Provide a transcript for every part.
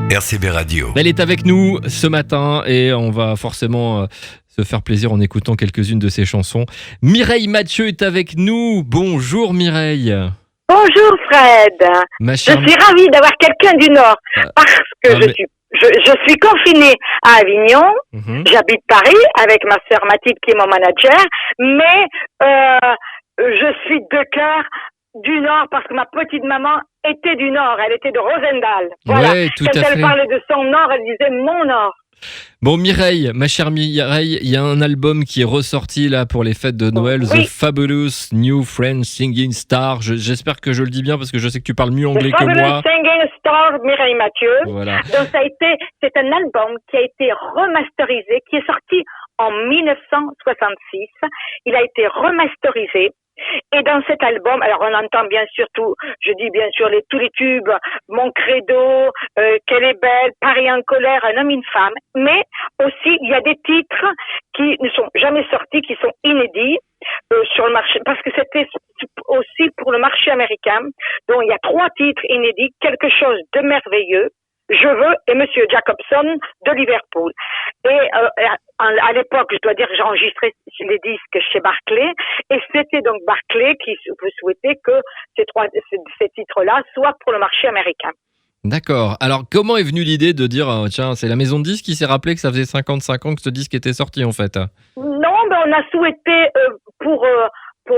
RCB Radio. Elle est avec nous ce matin et on va forcément se faire plaisir en écoutant quelques-unes de ses chansons. Mireille Mathieu est avec nous. Bonjour Mireille. Bonjour Fred. Ma chère... Je suis ravie d'avoir quelqu'un du Nord parce que je suis confinée à Avignon. J'habite Paris avec ma sœur Mathilde qui est mon manager, mais je suis de cœur du Nord parce que ma petite maman était du Nord, elle était de Rosendal. Voilà. Ouais, tout Quand à fait. elle parlait de son Nord, elle disait mon Nord. Bon Mireille, ma chère Mireille, il y a un album qui est ressorti là pour les fêtes de Noël, Oui. The Fabulous New French Singing Star. J'espère que je le dis bien parce que je sais que tu parles mieux anglais The que Fabulous moi. Singing Star, Mireille Mathieu. Voilà. Donc c'est un album qui a été remasterisé, qui est sorti en 1966. Il a été remasterisé. Et dans cet album, alors on entend bien sûr tous les tubes, Mon Credo, Qu'elle est belle, Paris en colère, Un homme, une femme, mais aussi il y a des titres qui ne sont jamais sortis, qui sont inédits sur le marché, parce que c'était aussi pour le marché américain. Donc il y a 3 titres inédits, Quelque chose de merveilleux, Je veux et Monsieur Jacobson de Liverpool. Et à l'époque, je dois dire, j'enregistrais les disques chez Barclay, et c'était donc Barclay qui vous souhaitait que ces titres-là soient pour le marché américain. D'accord. Alors comment est venue l'idée de dire tiens, c'est la maison de disques qui s'est rappelé que ça faisait 55 ans que ce disque était sorti en fait? Non, mais on a souhaité pour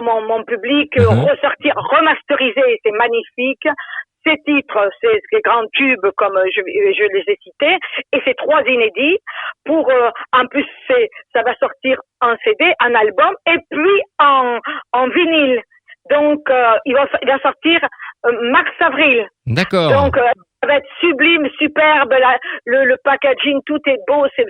mon public remasteriser, c'est magnifique. Ces titres, ces grands tubes comme je les ai cités, et ces 3 inédits pour en plus ça va sortir en CD, en album et puis en vinyle. Donc il va sortir mars-avril. D'accord. Donc ça va être sublime, superbe, le packaging, tout est beau, c'est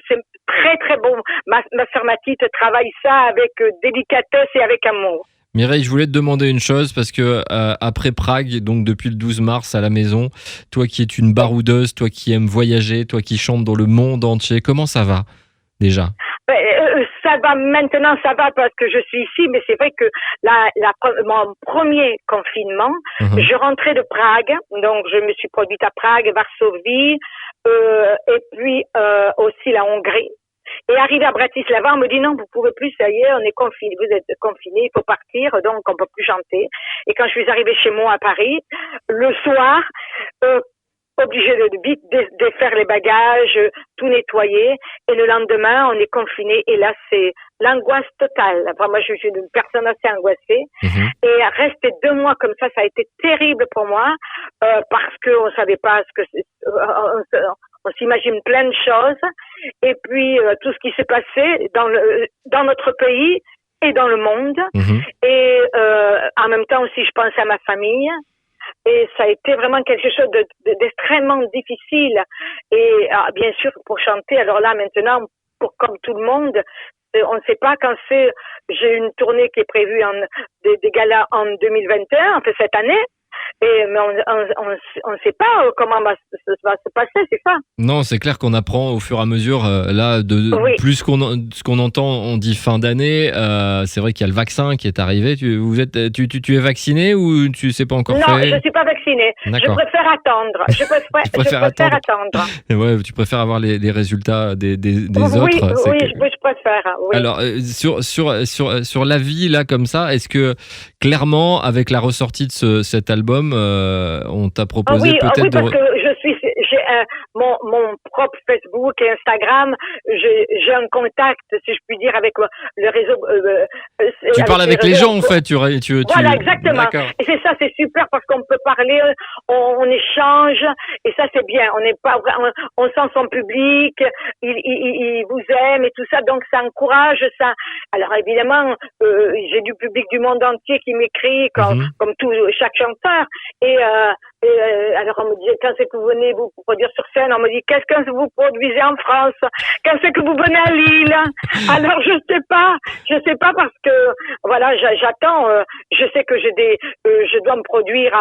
très très beau. Ma sœur Mathilde travaille ça avec délicatesse et avec amour. Mireille, je voulais te demander une chose parce que après Prague, donc depuis le 12 mars à la maison, toi qui es une baroudeuse, toi qui aimes voyager, toi qui chantes dans le monde entier, comment ça va déjà? Ça va maintenant, ça va parce que je suis ici, mais c'est vrai que mon premier confinement, je rentrais de Prague, donc je me suis produite à Prague, Varsovie, et puis aussi la Hongrie. Et arrivé à Bratislava, on me dit non, vous pouvez plus, ça y est, on est confiné, vous êtes confiné, il faut partir, donc on peut plus chanter. Et quand je suis arrivée chez moi à Paris, le soir, obligée de vite défaire les bagages, tout nettoyer, et le lendemain, on est confiné, et là, c'est l'angoisse totale. Enfin, moi, je suis une personne assez angoissée, et rester 2 mois comme ça a été terrible pour moi, parce qu'on savait pas ce que c'est, on s'imagine plein de choses, et puis tout ce qui s'est passé dans notre pays et dans le monde, et en même temps aussi je pense à ma famille, et ça a été vraiment quelque chose d'extrêmement difficile, et bien sûr pour chanter, alors là maintenant, comme tout le monde, on ne sait pas quand c'est, j'ai une tournée qui est prévue des galas en 2021, enfin cette année, mais on ne sait pas comment ça va se passer, c'est ça. Non, c'est clair qu'on apprend au fur et à mesure, là, plus ce qu'on entend, on dit fin d'année, c'est vrai qu'il y a le vaccin qui est arrivé. Tu es vacciné ou tu sais pas encore fait? Non, je ne suis pas vaccinée. D'accord. Je préfère attendre. Je préfère attendre. Ouais, tu préfères avoir les résultats des autres. Oui, je préfère. Oui. Alors, sur la vie, là, comme ça, est-ce que, clairement, avec la ressortie de cet album, on t'a proposé peut-être parce que j'ai mon propre Facebook et Instagram, j'ai un contact, si je puis dire, avec le réseau. Tu parles avec les gens, en fait. Voilà, exactement. D'accord. Et c'est ça, c'est super parce qu'on peut parler, on échange, et ça c'est bien. On n'est pas, on sent son public, il vous aime et tout ça, donc ça encourage ça. Alors évidemment, j'ai du public du monde entier qui m'écrit comme chaque chanteur, et alors on me dit quand c'est que vous venez vous produire sur scène, on me dit qu'est-ce que vous produisez en France, quand c'est que vous venez à Lille. Alors je sais pas parce que voilà, j'attends, je sais que je dois me produire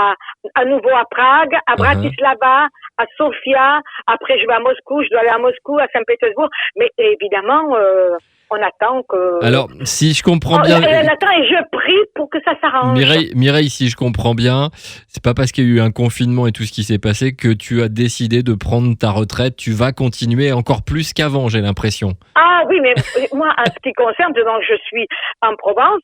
à nouveau à Prague, à Bratislava, à Sofia. Après, je vais à Moscou. Je dois aller à Moscou, à Saint-Pétersbourg. Mais évidemment, on attend que... Alors, si je comprends bien... On attend et je prie pour que ça s'arrange. Mireille, si je comprends bien, c'est pas parce qu'il y a eu un confinement et tout ce qui s'est passé que tu as décidé de prendre ta retraite. Tu vas continuer encore plus qu'avant, j'ai l'impression. Ah oui, mais moi, en ce qui concerne, donc je suis en Provence,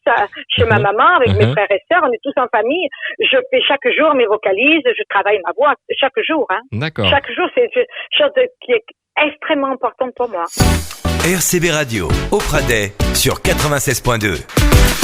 chez ma maman, avec mes frères et sœurs, on est tous en famille. Je fais chaque jour mes vocalises, je travaille ma voix chaque jour. Hein. D'accord. Chaque jour, c'est une chose qui est extrêmement importante pour moi. RCB Radio, au Pradet, sur 96.2.